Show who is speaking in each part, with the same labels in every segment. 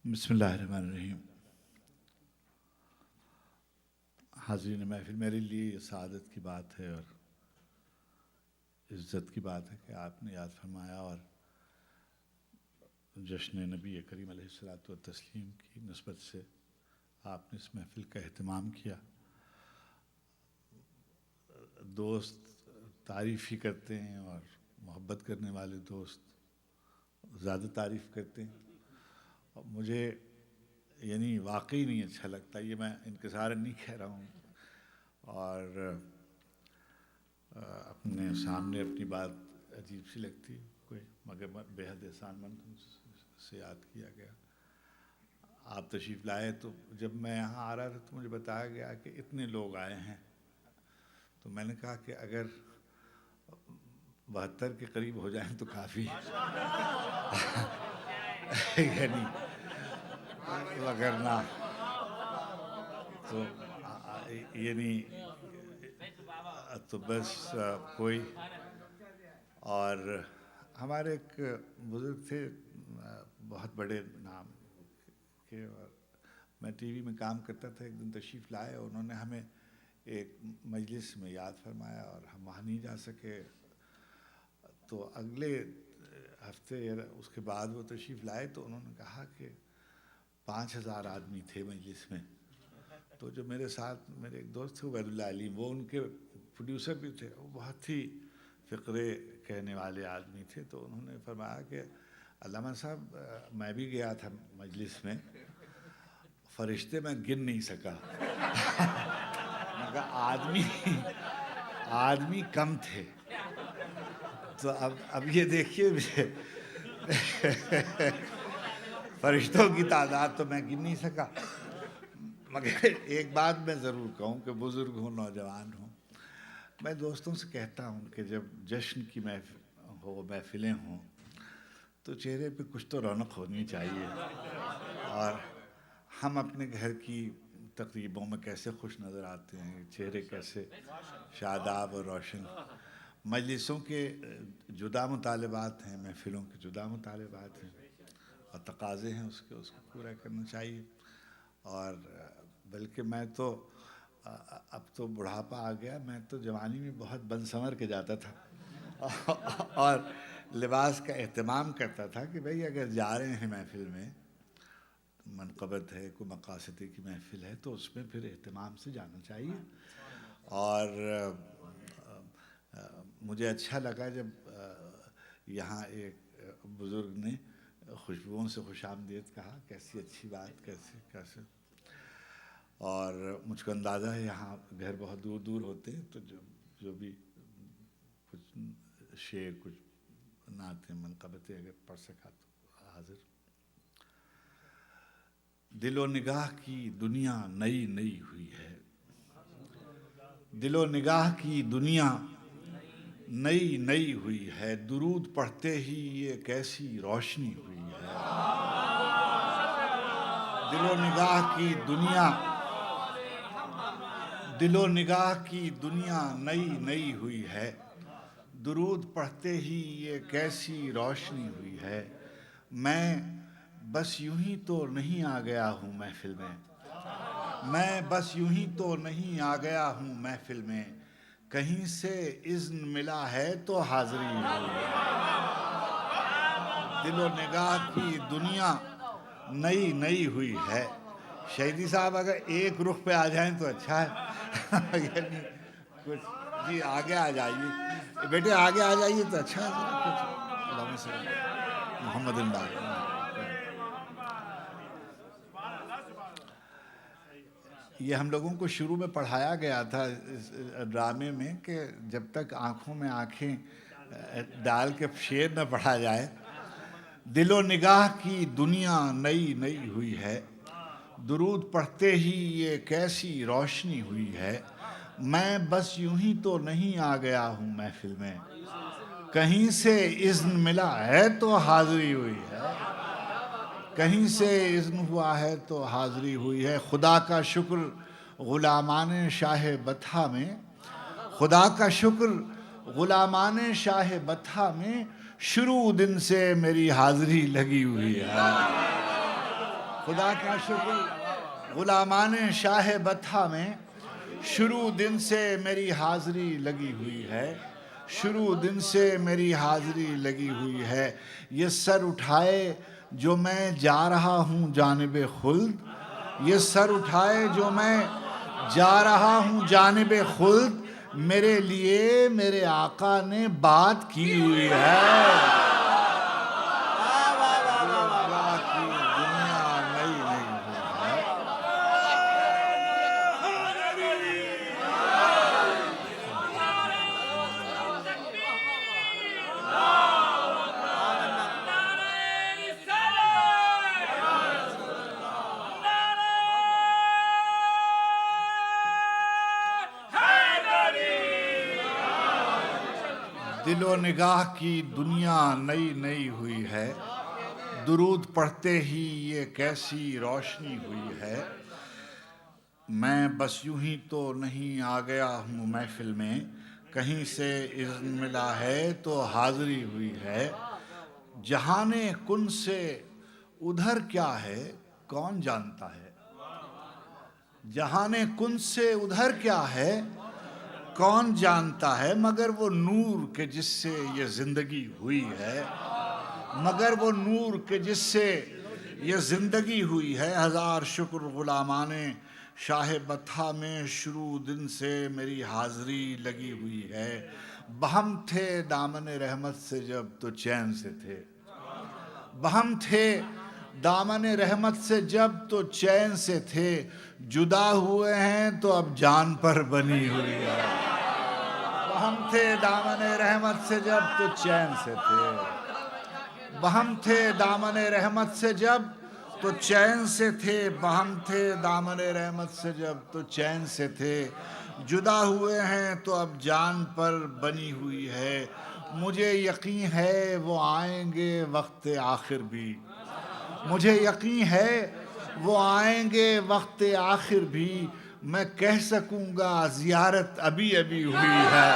Speaker 1: بسم اللہ الرحمن الرحیم۔ حاضرین محفل، میرے لیے یہ سعادت کی بات ہے اور عزت کی بات ہے کہ آپ نے یاد فرمایا اور جشن نبی کریم علیہ الصلوۃ والتسلیم کی نسبت سے آپ نے اس محفل کا اہتمام کیا۔ دوست تعریف ہی کرتے ہیں اور محبت کرنے والے دوست زیادہ تعریف کرتے ہیں، اور مجھے یعنی واقعی نہیں اچھا لگتا، یہ میں انکسارا نہیں کہہ رہا ہوں، اور اپنے سامنے اپنی بات عجیب سی لگتی ہے کوئی، مگر میں بے حد احسان مند ہوں سے یاد کیا گیا۔ آپ تشریف لائے تو جب میں یہاں آ رہا تھا تو مجھے بتایا گیا کہ اتنے لوگ آئے ہیں، تو میں نے کہا کہ اگر 72 کے قریب ہو جائیں تو کافی یعنی وگرنہ تو یعنی تو بس کوئی۔ اور ہمارے ایک بزرگ تھے بہت بڑے نام کے، اور میں ٹی وی میں کام کرتا تھا، ایک دن تشریف لائے اور انہوں نے ہمیں ایک مجلس میں یاد فرمایا اور ہم وہاں نہیں جا سکے، تو اگلے ہفتے اس کے بعد وہ تشریف لائے تو انہوں نے کہا کہ 5000 آدمی تھے مجلس میں۔ تو جو میرے ساتھ میرے ایک دوست تھے عبید اللہ علیم، وہ ان کے پروڈیوسر بھی تھے، وہ بہت ہی فقرے کہنے والے آدمی تھے، تو انہوں نے فرمایا کہ علامہ صاحب میں بھی گیا تھا مجلس میں، فرشتے میں گن نہیں سکا مگر آدمی کم تھے۔ تو اب یہ دیکھیے فرشتوں کی تعداد تو میں گن نہیں سکا، مگر ایک بات میں ضرور کہوں کہ بزرگ ہوں نوجوان ہوں، میں دوستوں سے کہتا ہوں کہ جب جشن کی محفلیں ہوں تو چہرے پہ کچھ تو رونق ہونی چاہیے، اور ہم اپنے گھر کی تقریبوں میں کیسے خوش نظر آتے ہیں، چہرے کیسے شاداب اور روشن۔ مجلسوں کے جدا مطالبات ہیں، محفلوں کے جدا مطالبات ہیں اور تقاضے ہیں، اس کو پورا کرنا چاہیے۔ اور بلکہ میں تو اب تو بڑھاپا آ گیا، میں تو جوانی میں بہت بن سنور کے جاتا تھا اور لباس کا اہتمام کرتا تھا کہ بھئی اگر جا رہے ہیں محفل میں، منقبت ہے، کوئی مقاصدی کی محفل ہے، تو اس میں پھر اہتمام سے جانا چاہیے۔ اور مجھے اچھا لگا جب یہاں ایک بزرگ نے خوشبوؤں سے خوش آمدید کہا، کیسی اچھی بات، کیسے۔ اور مجھ کو اندازہ ہے یہاں گھر بہت دور دور ہوتے ہیں، تو جو بھی کچھ شعر، کچھ نعتیں، منقبتیں اگر پڑھ سکا تو حاضر۔ دل و نگاہ کی دنیا نئی نئی ہوئی ہے، دل و نگاہ کی دنیا نئی نئی ہوئی ہے، درود پڑھتے ہی یہ کیسی روشنی ہوئی ہے۔ دل و نگاہ کی دنیا، دل و نگاہ کی دنیا نئی نئی ہوئی ہے، درود پڑھتے ہی یہ کیسی روشنی ہوئی ہے۔ میں بس یوں ہی تو نہیں آ گیا ہوں محفل میں، میں بس یوں ہی تو نہیں آ گیا ہوں محفل میں، کہیں سے اذن ملا ہے تو حاضری ہوئی ہے۔ دل و نگاہ کی دنیا نئی نئی ہوئی ہے۔ شہیدی صاحب اگر ایک رخ پہ آ جائیں تو اچھا ہے، یعنی کچھ جی آگے آ جائیے بیٹے، آگے آ جائیے تو اچھا ہے، کچھ اللہم صلی اللہ محمد اللہ۔ یہ ہم لوگوں کو شروع میں پڑھایا گیا تھا اس ڈرامے میں کہ جب تک آنکھوں میں آنکھیں ڈال کے شعر نہ پڑھا جائے، دل و نگاہ کی دنیا نئی نئی ہوئی ہے، درود پڑھتے ہی یہ کیسی روشنی ہوئی ہے۔ میں بس یوں ہی تو نہیں آ گیا ہوں محفل میں، کہیں سے اذن ملا ہے تو حاضری ہوئی ہے، کہیں سے اذن ہوا ہے تو حاضری ہوئی ہے۔ خدا کا شکر غلامان شاہ بطحہ میں، خدا کا شکر غلامان شاہ بطحہ میں، شروع دن سے میری حاضری لگی ہوئی ہے۔ خدا کا شکر غلامان شاہ بطحا میں شروع دن سے میری حاضری لگی ہوئی ہے، شروع دن سے میری حاضری لگی ہوئی ہے، یہ سر اٹھائے جو میں جا رہا ہوں جانب خلد، یہ سر اٹھائے جو میں جا رہا ہوں جانب خلد، میرے لیے میرے آقا نے بات کی ہوئی ہے۔ دل و نگاہ کی دنیا نئی نئی ہوئی ہے، درود پڑھتے ہی یہ کیسی روشنی ہوئی ہے، میں بس یوں ہی تو نہیں آ گیا ہوں محفل میں، کہیں سے اذن ملا ہے تو حاضری ہوئی ہے، جہان کن سے ادھر کیا ہے کون جانتا ہے، جہان کن سے ادھر کیا ہے کون جانتا ہے، مگر وہ نور کہ جس سے یہ زندگی ہوئی ہے، مگر وہ نور کہ جس سے یہ زندگی ہوئی ہے، ہزار شکر غلامان شاہ بطحا میں شروع دن سے میری حاضری لگی ہوئی ہے، بہم تھے دامن رحمت سے جب تو چین سے تھے، بہم تھے دامن رحمت سے جب تو چین سے تھے، جدا ہوئے ہیں تو اب جان پر بنی ہوئی ہے، بہم تھے دامن رحمت سے جب تو چین سے تھے، بہم تھے دامن رحمت سے جب تو چین سے تھے، بہم تھے دامن رحمت سے جب تو چین سے تھے، جدا ہوئے ہیں تو اب جان پر بنی ہوئی ہے، مجھے یقین ہے وہ آئیں گے وقت آخر بھی، مجھے یقین ہے وہ آئیں گے وقت آخر بھی، میں کہہ سکوں گا زیارت ابھی ابھی ہوئی ہے،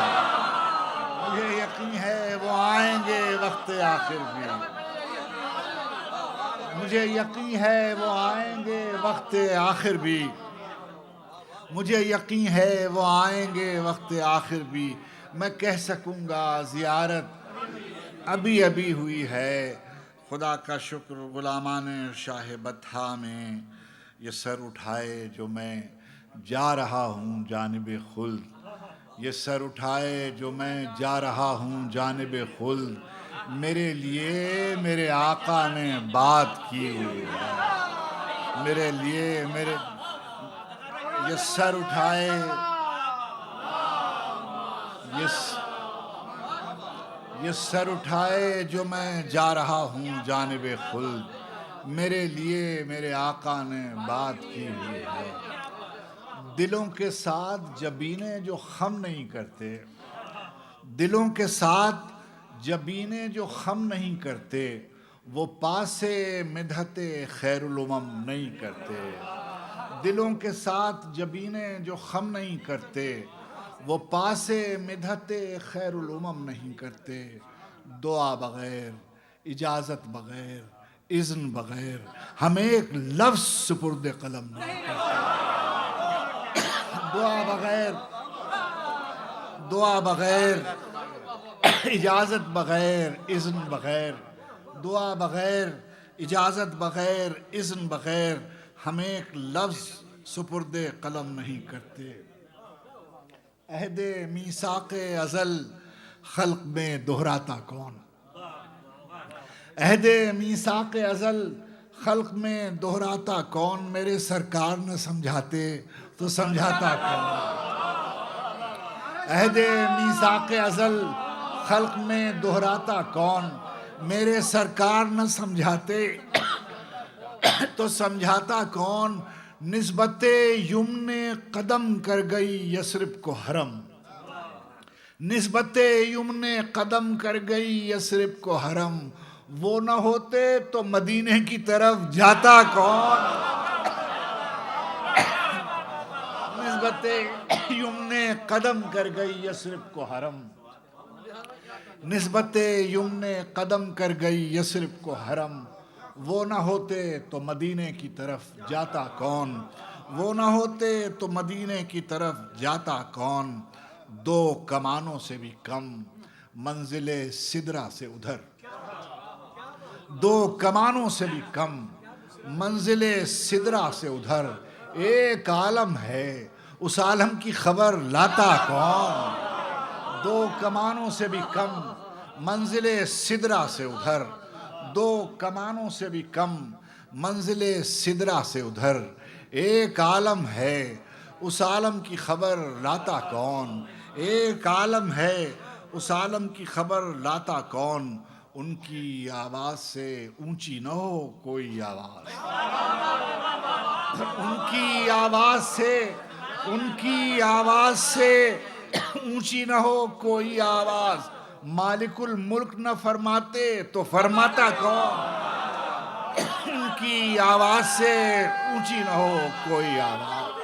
Speaker 1: مجھے یقین ہے وہ آئیں گے وقت آخر بھی، مجھے یقین ہے وہ آئیں گے وقت آخر بھی، مجھے یقین ہے وہ آئیں گے وقت آخر بھی، میں کہہ سکوں گا زیارت ابھی ابھی ہوئی ہے، خدا کا شکر غلامان شاہ بطحا میں یہ سر اٹھائے جو میں جا رہا ہوں جانب خلد، یہ سر اٹھائے جو میں جا رہا ہوں جانب خلد، میرے لیے میرے آقا نے بات کی ہوئی ہے، میرے لیے میرے یہ سر اٹھائے یہ سر اٹھائے جو میں جا رہا ہوں جانب خلد، میرے لیے میرے آقا نے بات کی ہوئی ہے، دلوں کے ساتھ جبینیں جو خم نہیں کرتے، دلوں کے ساتھ جبینیں جو خم نہیں کرتے، وہ پاسے مدحت خیر الامم نہیں کرتے، دلوں کے ساتھ جبینیں جو خم نہیں کرتے، وہ پاسے مدحت خیر الامم نہیں کرتے، دعا بغیر اجازت بغیر اذن بغیر ہم ایک لفظ سپرد قلم نہیں کرتے، دعا بغیر اجازت بغیر اذن بغیر، دعا بغیر اجازت بغیر اذن بغیر ہم ایک لفظ سپرد قلم نہیں کرتے، عہد میثاق ازل خلق میں دہراتا کون، عہد میثاق ازل خلق میں دہراتا کون، میرے سرکار نہ سمجھاتے تو سمجھاتا کون، عہد میثاق ازل خلق میں دہراتا کون، میرے سرکار نہ سمجھاتے تو سمجھاتا کون، نسبت یمن قدم کر گئی یثرب کو حرم، نسبت یمن قدم کر گئی یثرب کو حرم، وہ نہ ہوتے تو مدینے کی طرف جاتا کون، نسبت یمن قدم کر گئی یثرب کو حرم، نسبت یمن قدم کر گئی یثرب کو حرم، وہ نہ ہوتے تو مدینے کی طرف جاتا کون، وہ نہ ہوتے تو مدینے کی طرف جاتا کون، دو کمانوں سے بھی کم منزل سدرا سے ادھر، دو کمانوں سے بھی کم منزل سدرا سے ادھر، ایک عالم ہے اس عالم کی خبر لاتا کون، دو کمانوں سے بھی کم منزل سدرا سے ادھر، دو کمانوں سے بھی کم منزل سدرا سے ادھر، ایک عالم ہے اس عالم کی خبر لاتا کون، ایک عالم ہے اس عالم کی خبر لاتا کون، ان کی آواز سے اونچی نہ ہو کوئی آواز، ان کی آواز سے، ان کی آواز سے اونچی نہ ہو کوئی آواز، مالک الملک نہ فرماتے تو فرماتا کون، ان کی آواز سے اونچی نہ ہو کوئی آواز۔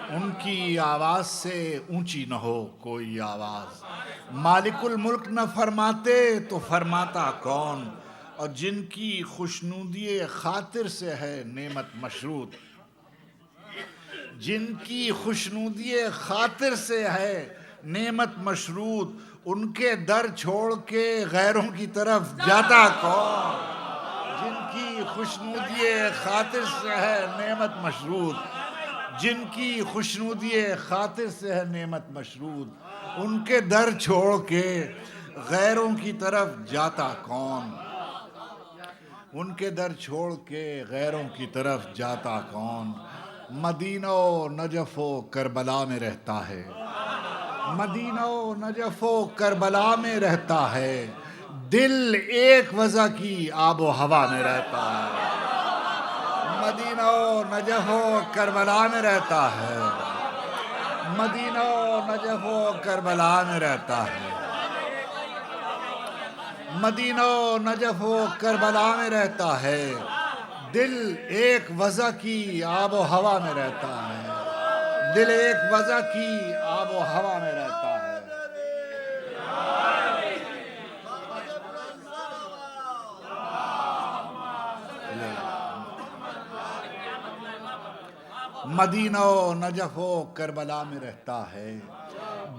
Speaker 1: ان کی آواز سے اونچی نہ ہو کوئی آواز، مالک الملک نہ فرماتے تو فرماتا کون، اور جن کی خوشنودی خاطر سے ہے نعمت مشروط، جن کی خوشنودی خاطر سے ہے نعمت مشروط، ان کے در چھوڑ کے غیروں کی طرف جاتا کون، جن کی خوشنودی خاطر سے ہے نعمت مشروط، جن کی خوشنودی خاطر سے ہے نعمت مشروط، ان کے در چھوڑ کے غیروں کی طرف جاتا کون، ان کے در چھوڑ کے غیروں کی طرف جاتا کون، مدینہ و نجف و کربلا میں رہتا ہے، مدینہ و نجف و کربلا میں رہتا ہے، دل ایک وضع کی آب و ہوا میں رہتا ہے، مدینہ و نجف و کربلا میں رہتا ہے، مدینہ و نجف و کربلا میں رہتا ہے، مدینہ و نجف و کربلا میں رہتا ہے، دل ایک وضع کی آب و ہوا میں رہتا ہے، دل ایک وضع کی آب و ہوا میں رہتا ہے۔ مدینہ و نجف و کربلا میں رہتا ہے،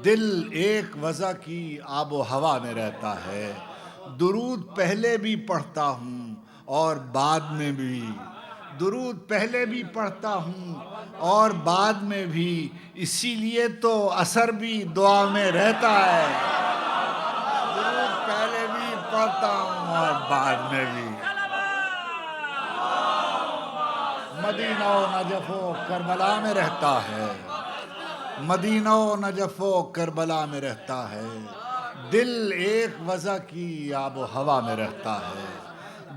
Speaker 1: دل ایک وضع کی آب و ہوا میں رہتا ہے، درود پہلے بھی پڑھتا ہوں اور بعد میں بھی، درود پہلے بھی پڑھتا ہوں اور بعد میں بھی، اسی لیے تو اثر بھی دعا میں رہتا ہے، درود پہلے بھی پڑھتا ہوں اور بعد میں بھی، مدینہ و نجف و کربلا میں رہتا ہے، مدینہ و نجف و کربلا میں رہتا ہے، دل ایک وضع کی آب و ہوا میں رہتا ہے،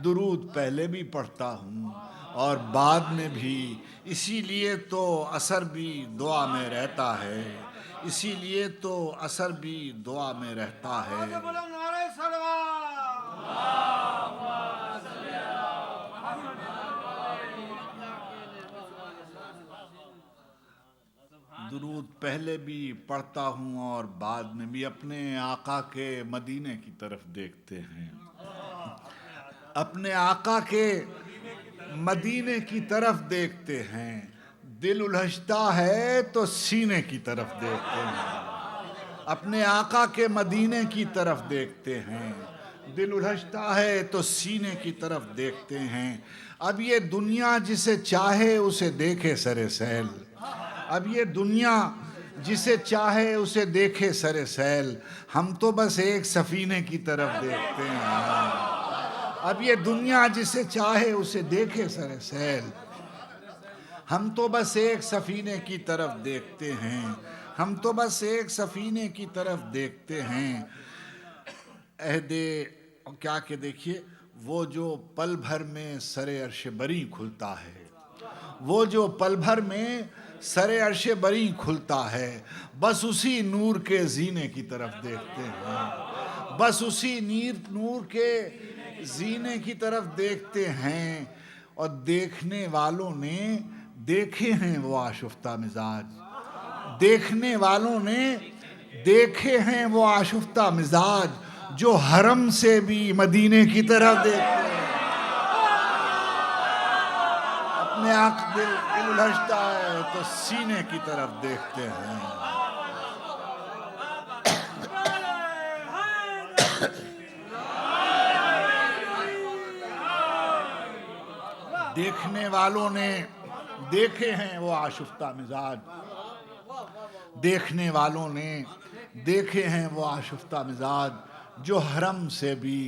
Speaker 1: درود پہلے بھی پڑھتا ہوں اور بعد میں بھی، اسی لیے تو اثر بھی دعا میں رہتا ہے، اسی لیے تو اثر بھی دعا میں رہتا ہے۔ درود پہلے بھی پڑھتا ہوں اور بعد میں بھی، اپنے آقا کے مدینے کی طرف دیکھتے ہیں، اپنے آقا کے مدینے کی طرف دیکھتے ہیں، دل الجھتا ہے تو سینے کی طرف دیکھتے ہیں، اپنے آقا کے مدینے کی طرف دیکھتے ہیں، دل الجھتا ہے تو سینے کی طرف دیکھتے ہیں، اب یہ دنیا جسے چاہے اسے دیکھے سر سیل، اب یہ دنیا جسے چاہے اسے دیکھے سر سیل، ہم تو بس ایک سفینے کی طرف دیکھتے ہیں، اب یہ دنیا جسے چاہے اسے دیکھے سر سیل، ہم تو بس ایک سفینے کی طرف دیکھتے ہیں، ہم تو بس ایک سفینے کی طرف دیکھتے ہیں، عہد کیا کہ دیکھیے، وہ جو پل بھر میں سر عرش بری کھلتا ہے، وہ جو پل بھر میں سر عرش بری کھلتا ہے، بس اسی نور کے زینے کی طرف دیکھتے ہیں، بس اسی نور کے زینے کی طرف دیکھتے ہیں اور دیکھنے والوں نے دیکھے ہیں وہ آشفتہ مزاج، دیکھنے والوں نے دیکھے ہیں وہ آشفتہ مزاج جو حرم سے بھی مدینے کی طرف دیکھتے ہیں۔ اپنے آنکھ دل الجھتا ہے تو سینے کی طرف دیکھتے ہیں۔ دیکھنے والوں نے دیکھے ہیں وہ آشفتہ مزاج، دیکھنے والوں نے دیکھے ہیں وہ آشفتہ مزاج جو حرم سے بھی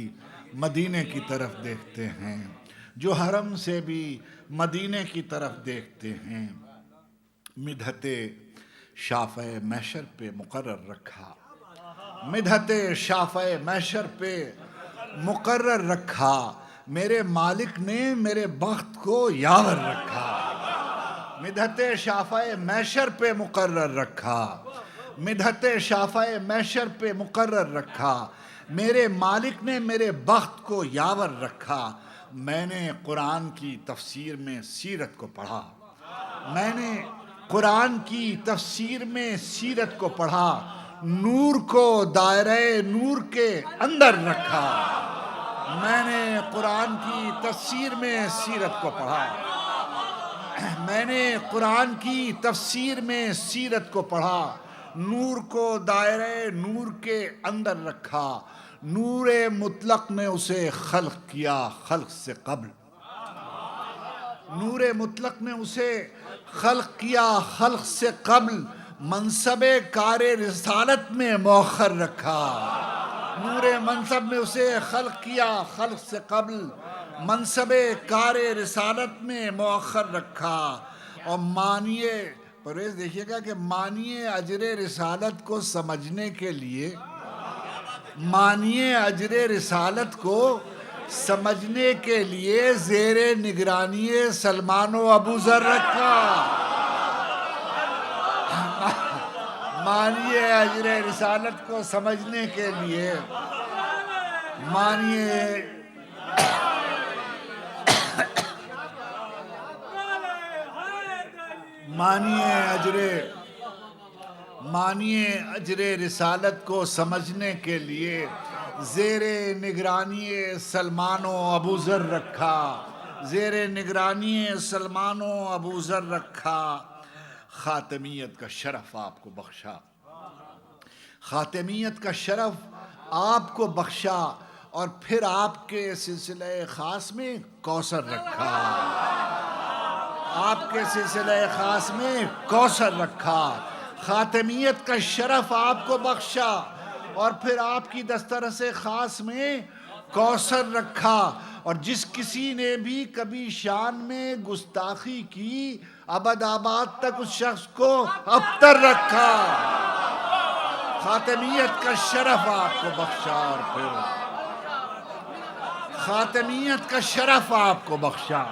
Speaker 1: مدینے کی طرف دیکھتے ہیں، جو حرم سے بھی مدینے کی طرف دیکھتے ہیں۔ مدحت شافع محشر پہ مقرر رکھا، مدحت شافع محشر پہ مقرر رکھا، میرے مالک نے میرے بخت کو یاور رکھا۔ مدحت شافع محشر پہ مقرر رکھا، مدحت شافع محشر پہ مقرر رکھا، میرے مالک نے میرے بخت کو یاور رکھا۔ میں نے قرآن کی تفسیر میں سیرت کو پڑھا، میں نے قرآن کی تفسیر میں سیرت کو پڑھا، نور کو دائرہ نور کے اندر رکھا۔ میں نے قرآن کی تفسیر میں سیرت کو پڑھا، میں نے قرآن کی تفسیر میں سیرت کو پڑھا، نور کو دائرہ نور کے اندر رکھا، نور مطلق نے اسے خلق کیا خلق سے قبل، نور مطلق نے اسے خلق کیا خلق سے قبل، منصب کار رسالت میں مؤخر رکھا۔ نور منصب نے اسے خلق کیا خلق سے قبل، منصب کار رسالت میں مؤخر رکھا۔ اور معنی پرویز دیکھیے گا کہ معنی اجر رسالت کو سمجھنے کے لیے، معنی اجر رسالت کو سمجھنے کے لیے زیر نگرانی سلمان و ابو ذر رکھا۔ معنی اجر رسالت کو سمجھنے کے لیے معنی اجر رسالت کو سمجھنے کے لیے زیر نگرانی سلمان و ابو ذر رکھا، زیر نگرانی سلمان و ابو ذر رکھا۔ خاتمیت کا شرف آپ کو بخشا، خاتمیت کا شرف آپ کو بخشا، اور پھر آپ کے سلسلہ خاص میں کوثر رکھا، آپ کے سلسلہ خاص میں کوثر رکھا۔ خاتمیت کا شرف آپ کو بخشا اور پھر آپ کی دسترس خاص میں کوثر رکھا، اور جس کسی نے بھی کبھی شان میں گستاخی کی ابد آباد تک اس شخص کو ابتر رکھا۔ خاتمیت کا شرف آپ کو بخشا، اور پھر خاتمیت کا شرف آپ کو بخشا،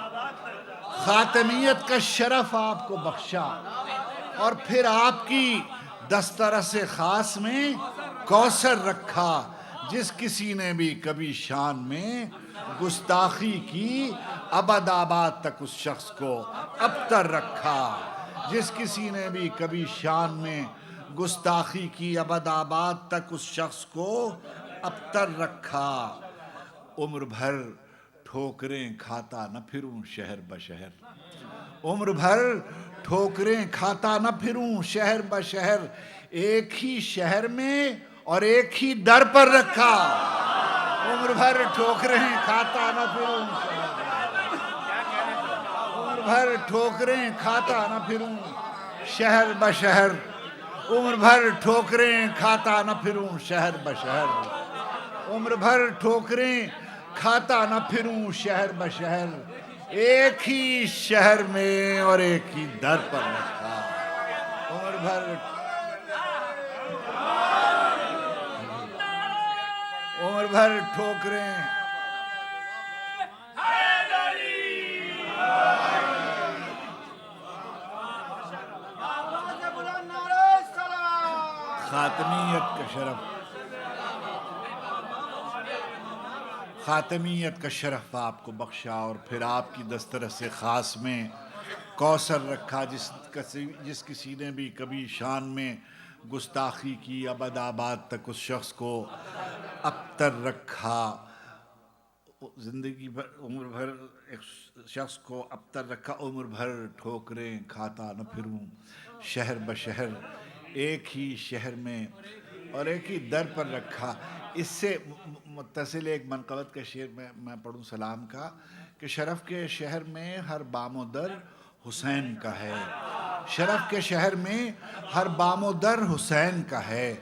Speaker 1: خاتمیت کا شرف آپ کو بخشا، اور پھر آپ کی دسترس خاص میں کوثر رکھا۔ جس کسی نے بھی کبھی شان میں گستاخی کی ابد آباد تک اس شخص کو ابتر رکھا، جس کسی نے بھی کبھی شان میں گستاخی کی ابد آباد تک اس شخص کو ابتر رکھا۔ عمر بھر ٹھوکریں کھاتا نہ پھروں شہر بشہر، عمر بھر ٹھوکریں کھاتا نہ پھروں شہر بشہر، ایک ہی شہر میں اور ایک ہی در پر رکھا۔ عمر بھر ٹھوکریں کھاتا نہ پھروں، عمر بھر ٹھوکریں کھاتا نہ پھروں شہر بشہر، عمر بھر ٹھوکریں کھاتا نہ پھروں شہر بشہر، عمر بھر ٹھوکریں کھاتا نہ پھروں شہر بشہر، ایک ہی شہر میں اور ایک ہی در پر رکھا۔ عمر بھر ٹھوکریں خاتمیت کا شرف، خاتمیت کا شرف آپ کو بخشا، اور پھر آپ کی دسترس خاص میں کوثر رکھا، جس کسی نے بھی کبھی شان میں گستاخی کی، ابد آباد تک اس شخص کو ابتر رکھا، زندگی بھر عمر بھر ایک شخص کو ابتر رکھا، عمر بھر ٹھوکریں کھاتا نہ پھروں شہر بشہر، ایک ہی شہر میں اور ایک ہی در پر رکھا۔ اس سے متصل ایک منقبت کا شعر میں پڑھوں سلام کا، کہ شرف کے شہر میں ہر بام و در حسین کا ہے، شرف کے شہر میں ہر بام و در حسین کا ہے،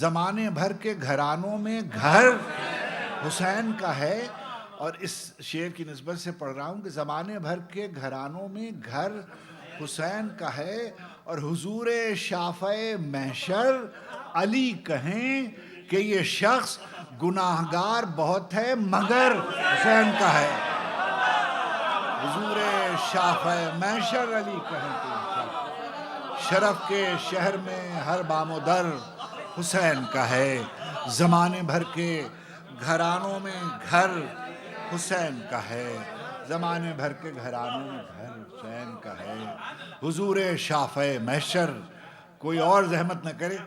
Speaker 1: زمانے بھر کے گھرانوں میں گھر حسین کا ہے۔ اور اس شعر کی نسبت سے پڑھ رہا ہوں کہ زمانے بھر کے گھرانوں میں گھر حسین کا ہے، اور حضور شافع محشر علی کہیں کہ یہ شخص گناہگار بہت ہے مگر حسین کا ہے۔ حضور شافع محشر علی کہیں کہ یہ شخص شرف کے شہر میں ہر بام و در حسین کا ہے، زمانے بھر کے گھرانوں میں گھر حسین کا ہے، زمانے بھر کے گھرانوں میں گھر حسین کا ہے۔ حضور شافع محشر، کوئی اور زحمت نہ کرے،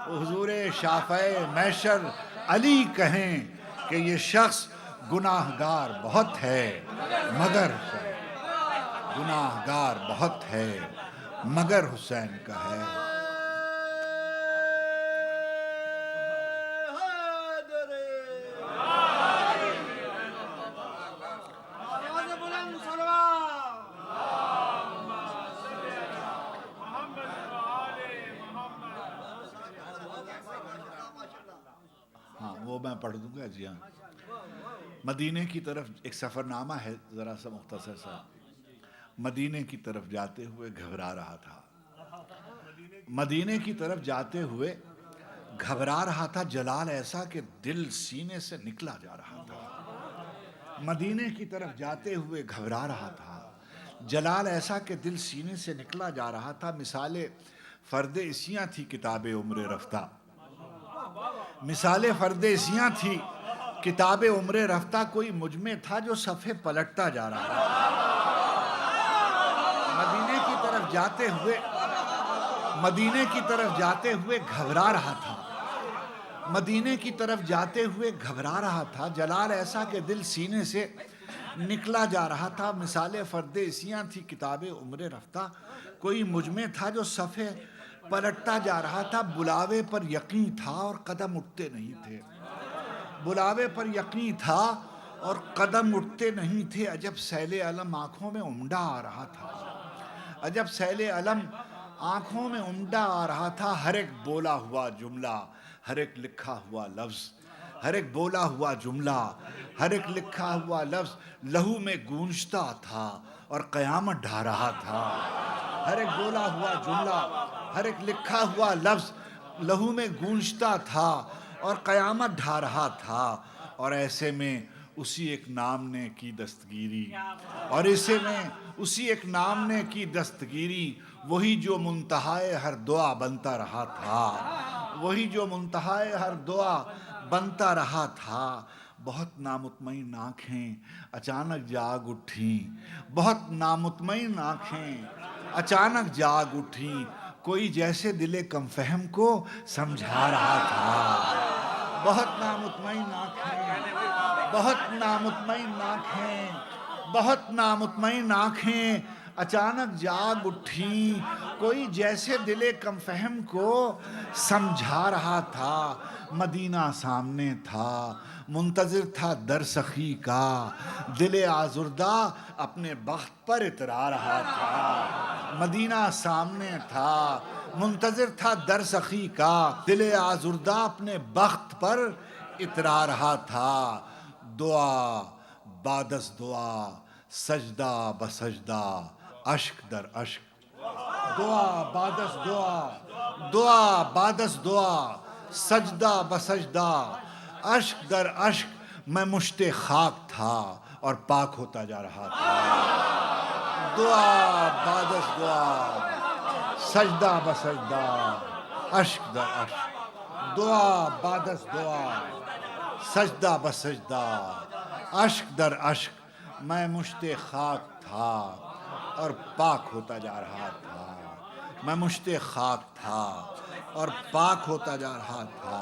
Speaker 1: حضور شافع محشر علی کہیں کہ یہ شخص گناہگار بہت ہے مگر گناہگار بہت ہے مگر حسین کا ہے۔ ہاں وہ میں پڑھ دوں گا، جی ہاں۔ مدینے کی طرف ایک سفر نامہ ہے ذرا سا مختصر سا۔ مدینے کی طرف جاتے ہوئے گھبرا رہا تھا، مدینے کی طرف جاتے ہوئے گھبرا رہا تھا، جلال ایسا کہ دل سینے سے نکلا جا رہا تھا۔ مدینے کی طرف جاتے ہوئے گھبرا رہا تھا، جلال ایسا کہ دل سینے سے نکلا جا رہا تھا، مثال فرد اسیاں تھی کتاب عمر رفتہ، مثال فرد اسیاں تھی کتاب عمر رفتہ، کوئی مجھ میں تھا جو صفحے پلٹتا جا رہا تھا۔ مدینے کی طرف جاتے ہوئے مدینے کی طرف جاتے ہوئے گھبرا رہا تھا، مدینے کی طرف جاتے ہوئے گھبرا رہا تھا، جلال ایسا کہ دل سینے سے نکلا جا رہا تھا، مثال فرد اسیاں تھی کتاب عمر رفتہ، کوئی مجھ میں تھا جو صفحے پلٹتا جا رہا تھا، بلاوے پر یقین تھا اور قدم اٹھتے نہیں تھے، بلاوے پر یقین تھا اور قدم اٹھتے نہیں تھے، عجب سیل علم آنکھوں میں عمڈہ آ رہا تھا، عجب سیل علم آنکھوں میں عمڈہ آ رہا تھا، ہر ایک بولا ہوا جملہ، ہر ایک لکھا ہوا لفظ، ہر ایک بولا ہوا جملہ، ہر ایک لکھا ہوا لفظ لہو میں گونجتا تھا اور قیامت ڈھا رہا تھا، ہر ایک بولا ہوا جملہ، ہر ایک لکھا ہوا لفظ لہو میں گونجتا تھا اور قیامت ڈھا رہا تھا، اور ایسے میں اسی ایک نام نے کی دستگیری، اور ایسے میں اسی ایک نام نے کی دستگیری، وہی جو منتہائے ہر دعا بنتا رہا تھا، وہی جو منتہائے ہر دعا بنتا رہا تھا، بہت نامطمئن آنکھیں اچانک جاگ اٹھیں، بہت نامطمئن آنکھیں اچانک جاگ اٹھیں، کوئی جیسے دل کم فہم کو سمجھا رہا تھا، بہت نامطمئن آنکھیں، بہت نامطمئن آنکھیں، بہت نامطمئن آنکھیں اچانک جاگ اٹھیں، کوئی جیسے دل کم فہم کو سمجھا رہا تھا، مدینہ سامنے تھا، منتظر تھا در سخی کا، دل آزردہ اپنے بخت پر اترا رہا تھا، مدینہ سامنے تھا، منتظر تھا در سخی کا، دل آزردہ اپنے بخت پر اترا رہا تھا، دعا بعد از دعا، سجدہ بسجدہ، اشک در اشک، دعا بعد از دعا، دعا بعد از دعا، سجدہ بسجدہ، اشک در اشک، میں مشت خاک تھا اور پاک ہوتا جا رہا تھا، دعا بعد از دعا، سجدہ بسجدہ، اشک در اشک، دعا بعد از دعا، سجدہ بسجدہ، اشک در اشک میں مشت خاک تھا اور پاک ہوتا جا رہا تھا، میں مشت خاک تھا اور پاک ہوتا جا رہا تھا۔